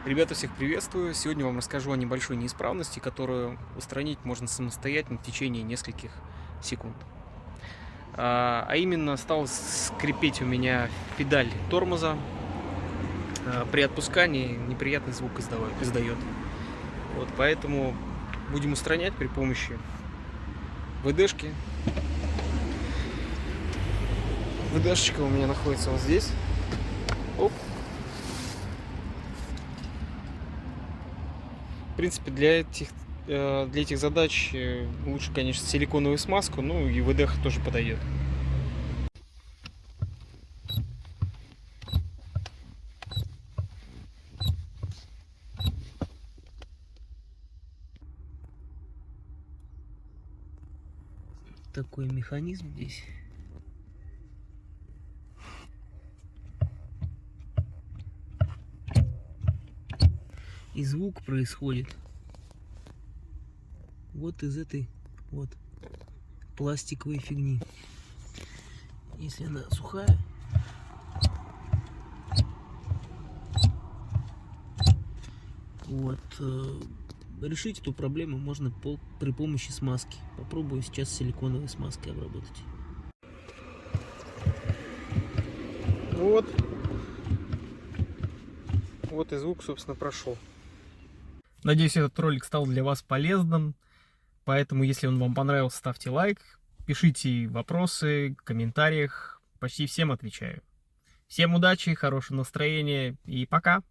Ребята, всех приветствую! Сегодня вам расскажу о небольшой неисправности, которую устранить можно самостоятельно в течение нескольких секунд. А именно, стал скрипеть у меня педаль тормоза. При отпускании неприятный звук издает. Вот, поэтому будем устранять при помощи ВДшки. ВДшечка у меня находится вот здесь. Оп. В принципе, для этих задач лучше, конечно, силиконовую смазку, ну и ВДХ тоже подойдет. Такой механизм здесь. И звук происходит вот из этой вот пластиковой фигни. Если она сухая, вот, решить эту проблему можно при помощи смазки. Попробую сейчас силиконовой смазкой обработать. Вот и звук, собственно, прошел. Надеюсь, этот ролик стал для вас полезным. Поэтому, если он вам понравился, ставьте лайк, пишите вопросы в комментариях. Почти всем отвечаю. Всем удачи, хорошего настроения и пока!